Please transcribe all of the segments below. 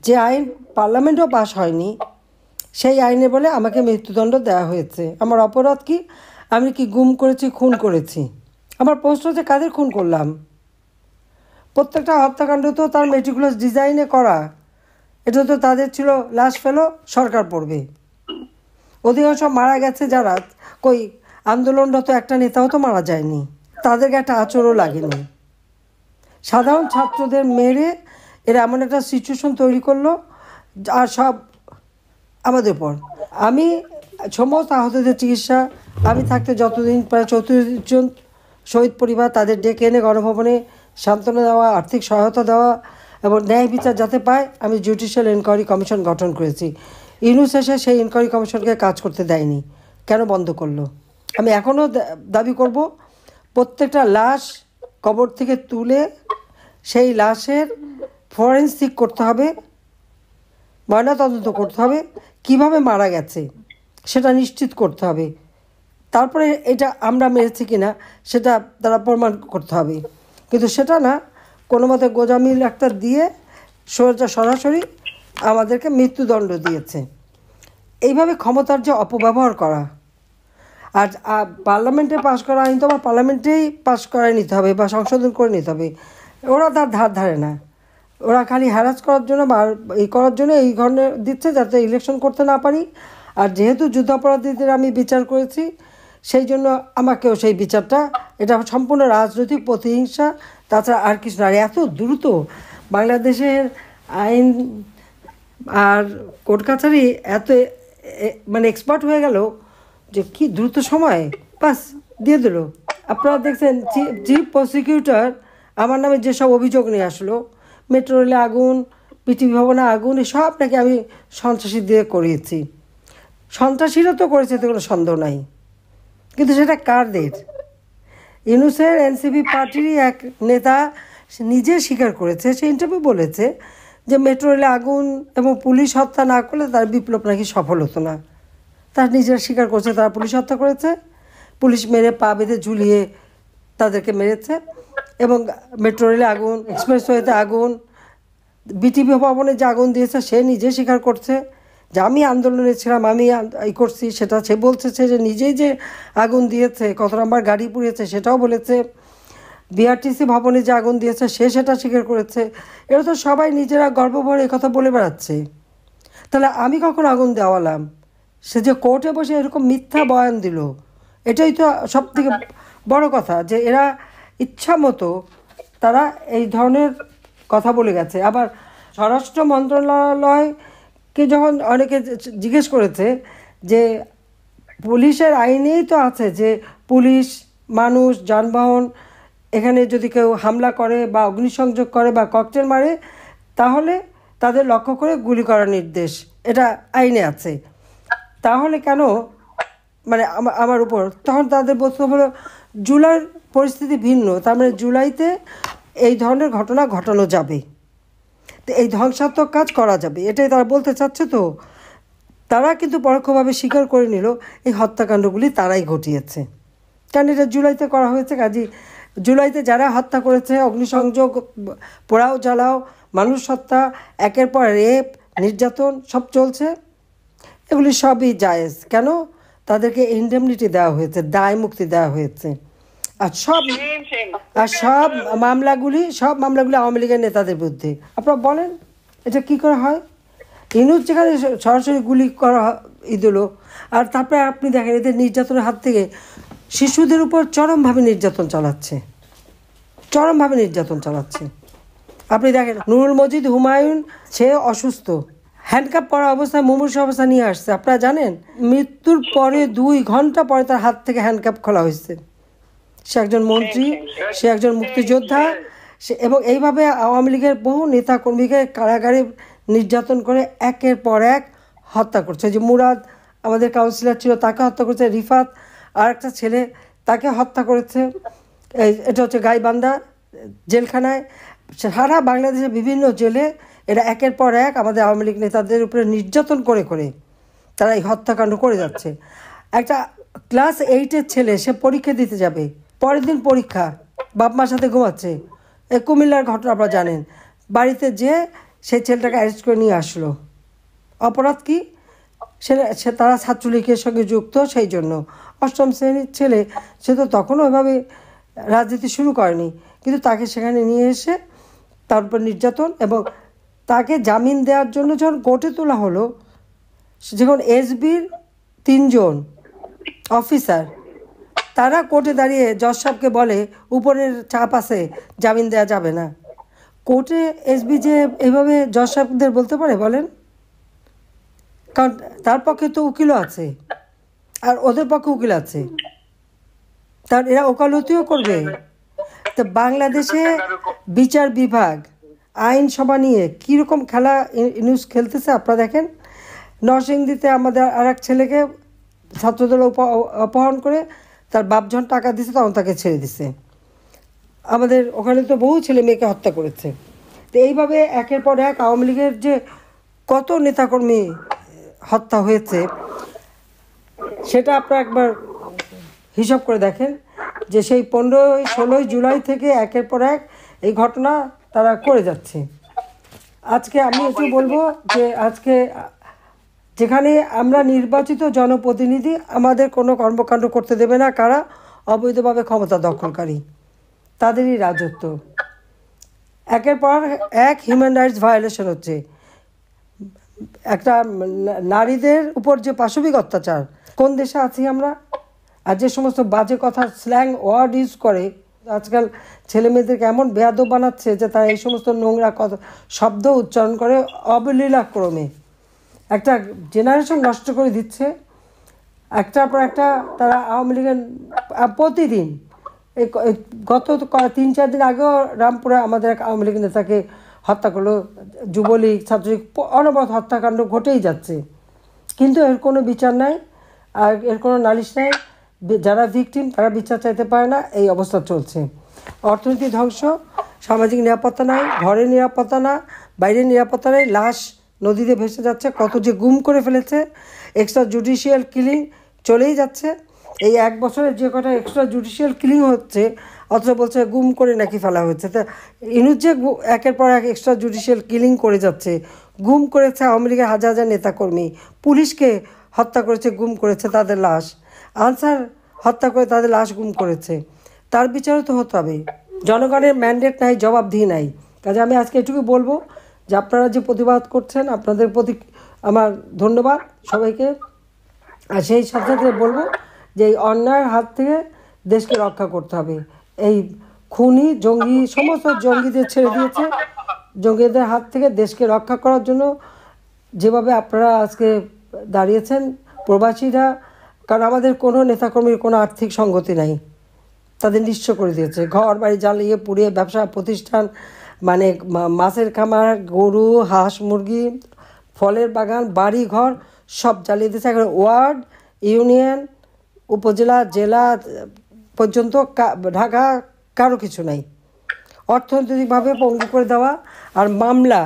যে আইন পার্লামেন্টও পাস হয়নি, সেই আইনে বলে আমাকে মৃত্যুদণ্ড দেওয়া হয়েছে। আমার অপরাধ কি? আমি কি গুম করেছি, খুন করেছি? আমার প্রশ্ন হচ্ছে কাদের খুন করলাম? প্রত্যেকটা হত্যাকাণ্ড তো তার মেটিকুলাস ডিজাইনে করা। এটা তো তাদের ছিল লাশ ফেলো, সরকার পড়বে। অধিকাংশ মারা গেছে যারা, কই আন্দোলনরত একটা নেতাও তো মারা যায়নি, তাদেরকে একটা আঁচড়ও লাগেনি। সাধারণ ছাত্রদের মেরে এরা এমন একটা সিচুয়েশন তৈরি করলো, আর সব আমাদের পর। আমি সমস্ত আহতদের চিকিৎসা, আমি থাকতে যতদিন প্রায় 34 জন শহীদ পরিবার, তাদের ডেকে এনে গণভবনে সান্ত্বনা দেওয়া, আর্থিক সহায়তা দেওয়া এবং ন্যায় বিচার যাতে পায়, আমি জুডিশিয়াল এনকোয়ারি কমিশন গঠন করেছি। ইউনূস এসে সেই এনকোয়ারি কমিশনকে কাজ করতে দেয়নি, কেন বন্ধ করলো? আমি এখনও দাবি করব, প্রত্যেকটা লাশ কবর থেকে তুলে সেই লাশের ফরেন্সিক করতে হবে, ময়নাতদন্ত করতে হবে, কিভাবে মারা গেছে সেটা নিশ্চিত করতে হবে। তারপরে এটা আমরা মেরেছি কিনা সেটা তারা প্রমাণ করতে হবে। কিন্তু সেটা না, কোনো মতে গোজামিল একটা দিয়ে সরাসরি আমাদেরকে মৃত্যুদণ্ড দিয়েছে। এইভাবে ক্ষমতার যে অপব্যবহার করা, আর পার্লামেন্টে পাশ করা আইন তো আমার পার্লামেন্টেই পাশ করায় নিতে হবে বা সংশোধন করে নিতে হবে। ওরা তার ধার ধারে না, ওরা খালি হ্যারাস করার জন্য বা এই করার জন্য এই ধরনের দিচ্ছে যাতে ইলেকশন করতে না পারি। আর যেহেতু যুদ্ধাপরাধীদের আমি বিচার করেছি, সেই জন্য আমাকেও সেই বিচারটা, এটা সম্পূর্ণ রাজনৈতিক প্রতিহিংসা, তাছাড়া আর কিছু না। এত দ্রুত বাংলাদেশের আইন আর কোর্ট কাছারি এত মানে এক্সপার্ট হয়ে গেল যে কি দ্রুত সময় পাস দিয়ে দিল। আপনারা দেখছেন চিফ প্রসিকিউটর আমার নামে যেসব অভিযোগ নিয়ে আসলো, মেট্রো রেলে আগুন, পিটিভি ভবনে আগুন, সব নাকি আমি সন্ত্রাসী দিয়ে করিয়েছি। সন্ত্রাসীরা তো করেছে, এতে কোনো সন্দেহ নাই, কিন্তু সেটা কারদের? ইউনূসের এনসিপি পার্টিরই এক নেতা নিজে স্বীকার করেছে, সে ইন্টারভিউ বলেছে যে মেট্রো রেলে আগুন এবং পুলিশ হত্যা না করলে তার বিপ্লব নাকি সফল হতো না। তার নিজেরা স্বীকার করছে তারা পুলিশ হত্যা করেছে, পুলিশ মেরে পা বেঁধে ঝুলিয়ে তাদেরকে মেরেছে। এবং মেট্রো রেলে আগুন, এক্সপ্রেসওয়েতে আগুন, বিটিভি ভবনে যে আগুন দিয়েছে সে নিজে স্বীকার করছে যে আমি আন্দোলনে ছিলাম, আমি এই করছি। সেটা সে বলছে যে নিজেই যে আগুন দিয়েছে, কত নম্বর গাড়ি পুড়িয়েছে সেটাও বলেছে। বিআরটিসি ভবনে যে আগুন দিয়েছে সে সেটা স্বীকার করেছে। এরা তো সবাই নিজেরা গর্বভরে কথা বলে বেড়াচ্ছে। তাহলে আমি কখন আগুন দেওয়ালাম? সে যে কোর্টে বসে এরকম মিথ্যা বয়ান দিল, এটাই তো সব থেকে বড় কথা, যে এরা ইচ্ছা মতো তারা এই ধরনের কথা বলে গেছে। আবার স্বরাষ্ট্র মন্ত্রণালয়কে যখন অনেকে জিজ্ঞেস করেছে যে পুলিশের আইনেই তো আছে যে পুলিশ, মানুষ, যানবাহন, এখানে যদি কেউ হামলা করে বা অগ্নিসংযোগ করে বা ককটেল মারে, তাহলে তাদের লক্ষ্য করে গুলি করার নির্দেশ, এটা আইনে আছে। তাহলে কেন মানে আমার উপর? তখন তাদের বক্তব্য হলো জুলাইয়ের পরিস্থিতি ভিন্ন, তার মানে জুলাইতে এই ধরনের ঘটনা ঘটানো যাবে, তো এই ধ্বংসাত্মক কাজ করা যাবে, এটাই তারা বলতে চাচ্ছে। তো তারা কিন্তু পরোক্ষভাবে স্বীকার করে নিল এই হত্যাকাণ্ডগুলি তারাই ঘটিয়েছে, কারণ এটা জুলাইতে করা হয়েছে। কাজী জুলাইতে যারা হত্যা করেছে, অগ্নিসংযোগ, পোড়াও জ্বালাও, মানুষ হত্যা, একের পর রেপ, নির্যাতন সব চলছে, এগুলি সবই জায়েজ। কেন? তাদেরকে ইনডেমনিটি দেওয়া হয়েছে, দায় মুক্তি দেওয়া হয়েছে। আর সব মামলাগুলি আওয়ামী লীগের নেতাদের বিরুদ্ধে। আপনারা বলেন এটা কি করে হয়? ইউনূস যেখানে সরাসরি গুলি করা দিল, আর তারপরে আপনি দেখেন এদের নির্যাতনের হাত থেকে শিশুদের উপর চরমভাবে নির্যাতন চালাচ্ছে। আপনি দেখেন নুরুল মজিদ হুমায়ুন, সে অসুস্থ, হ্যান্ডকাপ পরা অবস্থায় মুমূর্ষু অবস্থা নিয়ে আসছে। আপনারা জানেন মৃত্যুর পরে 2 ঘন্টা পরে তার হাত থেকে হ্যান্ডকাপ খোলা হয়েছে। সে একজন মন্ত্রী, সে একজন মুক্তিযোদ্ধা, এবং এইভাবে আওয়ামী লীগের বহু নেতা কর্মীকে কারাগারে নির্যাতন করে একের পর এক হত্যা করছে। যে মুরাদ আমাদের কাউন্সিলর ছিল, তাকে হত্যা করেছে। রিফাত আর একটা ছেলে, তাকে হত্যা করেছে। এটা হচ্ছে গাইবান্ধা জেলখানায়। সারা বাংলাদেশের বিভিন্ন জেলে এরা একের পর এক আমাদের আওয়ামী লীগ নেতাদের উপরে নির্যাতন করে তারা এই হত্যাকাণ্ড করে যাচ্ছে। একটা ক্লাস 8-এর ছেলে, সে পরীক্ষা দিতে যাবে, পরের দিন পরীক্ষা, বাপ মার সাথে ঘুমাচ্ছে। কুমিল্লার ঘটনা আপনারা জানেন, বাড়িতে যে সেই ছেলেটাকে অ্যারেস্ট করে নিয়ে আসলো। অপরাধ কি? সে তারা ছাত্রলীগের সঙ্গে যুক্ত, সেই জন্য। অষ্টম শ্রেণীর ছেলে, সে তো তখনও ওইভাবে রাজনীতি শুরু করেনি, কিন্তু তাকে সেখানে নিয়ে এসে তার উপর নির্যাতন, এবং তাকে জামিন দেওয়ার জন্য যখন কোর্টে তোলা হলো, যখন এসবির 3 জন অফিসার তারা কোর্টে দাঁড়িয়ে জজ সাহেবকে বলে উপরের চাপ আছে, জামিন দেওয়া যাবে না। কোর্টে এসবি যে এইভাবে জজ সাহেবদের বলতে পারে বলেন? কারণ তার পক্ষে তো উকিলও আছে, আর ওদের পক্ষে উকিল আছে, তার এরা ওকালতিও করবে। তো বাংলাদেশে বিচার বিভাগ আইনসভা নিয়ে কীরকম খেলা নিউজ খেলতেছে আপনারা দেখেন। নরসিংদীতে আমাদের আর এক ছেলেকে ছাত্রদল অপহরণ করে তার বাপ যখন টাকা দিছে তখন তাকে ছেড়ে দিছে। আমাদের ওখানে তো বহু ছেলে মেয়েকে হত্যা করেছে। তো এইভাবে একের পর এক আওয়ামী লীগের যে কত নেতাকর্মী হত্যা হয়েছে সেটা আপনারা একবার হিসাব করে দেখেন, যে সেই 15-16 জুলাই থেকে একের পর এক এই ঘটনা তারা করে যাচ্ছে। আজকে আমি একটু বলবো যে আজকে যেখানে আমরা নির্বাচিত জনপ্রতিনিধি, আমাদের কোনো কর্মকাণ্ড করতে দেবে না কারা? অবৈধভাবে ক্ষমতা দখলকারী, তাদেরই রাজত্ব। একের পর এক হিউম্যান রাইটস ভায়োলেশন হচ্ছে। একটা নারীদের উপর যে পাশবিক অত্যাচার, কোন দেশে আছি আমরা? আর যে সমস্ত বাজে কথা, স্ল্যাং ওয়ার্ড ইউজ করে, আজকাল ছেলে মেয়েদেরকে এমন বেয়াদব বানাচ্ছে যে তারা এই সমস্ত নোংরা কথা শব্দ উচ্চারণ করে অবলীলাক্রমে একটা জেনারেশন নষ্ট করে দিচ্ছে। একটার পর একটা তারা আওয়ামী লীগের প্রতিদিন, গত 3-4 দিন আগেও রামপুরে আমাদের এক আওয়ামী লীগের নেতাকে হত্যা করলো যুবলীগ, ছাত্রলীগ, অনবরত হত্যাকাণ্ড ঘটেই যাচ্ছে, কিন্তু এর কোনো বিচার নাই, আর এর কোনো নালিশ নাই। যারা ভিকটিম তারা বিচার চাইতে পারে না, এই অবস্থা চলছে। অর্থনীতি ধ্বংস, সামাজিক নিরাপত্তা নাই, ঘরের নিরাপত্তা না, বাইরের নিরাপত্তা নেই, লাশ নদীতে ভেসে যাচ্ছে, কত যে গুম করে ফেলেছে, এক্সট্রা জুডিশিয়াল কিলিং চলেই যাচ্ছে। এই 1 বছরে যে কটা এক্সট্রা জুডিশিয়াল কিলিং হচ্ছে, অথচ বলছে গুম করে নাকি ফেলা হয়েছে। তা ইনুজ যে একের পর এক এক্সট্রা জুডিশিয়াল কিলিং করে যাচ্ছে, গুম করেছে আওয়ামী লীগের হাজার হাজার নেতাকর্মী, পুলিশকে হত্যা করেছে, গুম করেছে তাদের লাশ, আনসার হত্যা করে তাদের লাশ গুম করেছে, তার বিচারও তো হতে হবে। জনগণের ম্যান্ডেট নাই, জবাবদিহি নাই। কাজে আমি আজকে এটুকু বলবো যে আপনারা যে প্রতিবাদ করছেন, আপনাদের প্রতি আমার ধন্যবাদ সবাইকে। আর সেই সাথে সাথে বলবো যে এই অন্যায়ের হাত থেকে দেশকে রক্ষা করতে হবে। এই খুনি জঙ্গি, সমস্ত জঙ্গিদের ছেড়ে দিয়েছে, জঙ্গিদের হাত থেকে দেশকে রক্ষা করার জন্য যেভাবে আপনারা আজকে দাঁড়িয়েছেন প্রবাসীরা, কারণ আমাদের কোনো নেতাকর্মীর কোনো আর্থিক সঙ্গতি নাই, তাদের নিঃস্ব করে দিয়েছে। ঘর বাড়ি জ্বালিয়ে পুড়িয়ে ব্যবসা প্রতিষ্ঠান, মানে মাছের খামার, গরু, হাঁস মুরগি, ফলের বাগান, বাড়ি ঘর সব জ্বালিয়ে দিয়েছে। এখন ওয়ার্ড, ইউনিয়ন, উপজেলা, জেলা পর্যন্ত ঢাকা কারো কিছু নাই। অর্থনৈতিকভাবে পঙ্গু করে দেওয়া, আর মামলা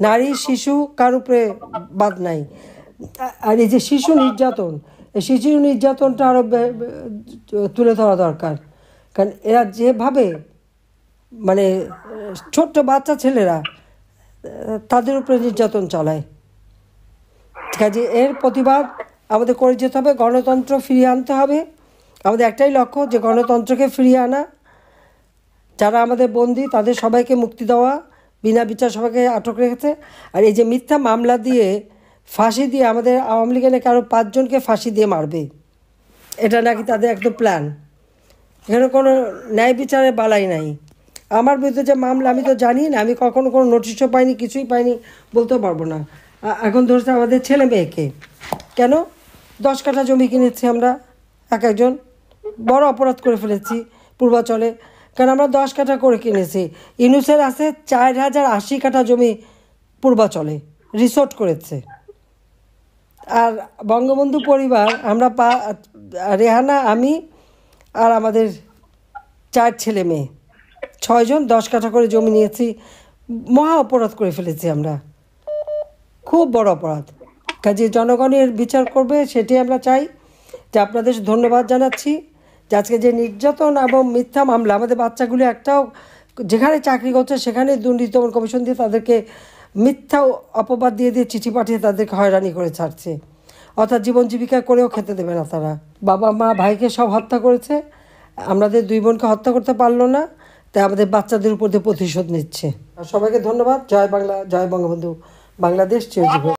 নারী শিশু কার উপরে বাদ নাই। আর এই যে শিশু নির্যাতন, এই শিশু নির্যাতনটা আরও তুলে ধরা দরকার, কারণ এরা যেভাবে মানে ছোট্ট বাচ্চা ছেলেরা তাদের উপরে নির্যাতন চালায়। কাজে এর প্রতিবাদ আমাদের করে যেতে হবে, গণতন্ত্র ফিরিয়ে আনতে হবে। আমাদের একটাই লক্ষ্য, যে গণতন্ত্রকে ফিরিয়ে আনা। যারা আমাদের বন্দী তাদের সবাইকে মুক্তি দেওয়া, বিনা বিচার সবাইকে আটক রেখেছে। আর এই যে মিথ্যা মামলা দিয়ে ফাঁসি দিয়ে আমাদের আওয়ামী লীগের নাকি আরও 5 জনকে ফাঁসি দিয়ে মারবে, এটা নাকি তাদের একদম প্ল্যান। এখানে কোনো ন্যায় বিচারের বালাই নাই। আমার বিরুদ্ধে যে মামলা, আমি তো জানি না, আমি কখনো কোনো নোটিশও পাইনি, কিছুই পাইনি, বলতেও পারবো না। এখন ধরছে আমাদের ছেলে মেয়েকে, কেন 10 কাঠা জমি কিনেছি আমরা, একজন বড় অপরাধ করে ফেলেছি পূর্বাচলে, কারণ আমরা 10 কাঠা করে কিনেছি। ইউনুসের আছে 4080 কাঠা জমি পূর্বাচলে, রিসোর্ট করেছে। আর বঙ্গবন্ধু পরিবার, আমরা রেহানা, আমি আর আমাদের 4 ছেলে মেয়ে, 6 জন 10 কাঠা করে জমি নিয়েছি। মহা অপরাধ করে ফেলেছি আমরা, খুব বড় অপরাধ। কাজে জনগণের বিচার করবে, সেটি আমরা চাই। যে আপনাদের ধন্যবাদ জানাচ্ছি যে আজকে যে নির্যাতন এবং মিথ্যা মামলা, আমাদের বাচ্চাগুলি একটাও যেখানে চাকরি করছে সেখানে দুর্নীতি দমন কমিশন দিয়ে তাদেরকে মিথ্যা অপবাদ দিয়ে দিয়ে চিঠি পাঠিয়ে তাদেরকে হয়রানি করে ছাড়ছে। অর্থাৎ জীবন জীবিকা করেও খেতে দেবে না তারা। বাবা মা ভাইকে সব হত্যা করেছে, আমাদের 2 বোনকে হত্যা করতে পারলো না, তাই আমাদের বাচ্চাদের উপর দিয়ে প্রতিশোধ নিচ্ছে। আর সবাইকে ধন্যবাদ। জয় বাংলা, জয় বঙ্গবন্ধু, বাংলাদেশ চিরজীবন।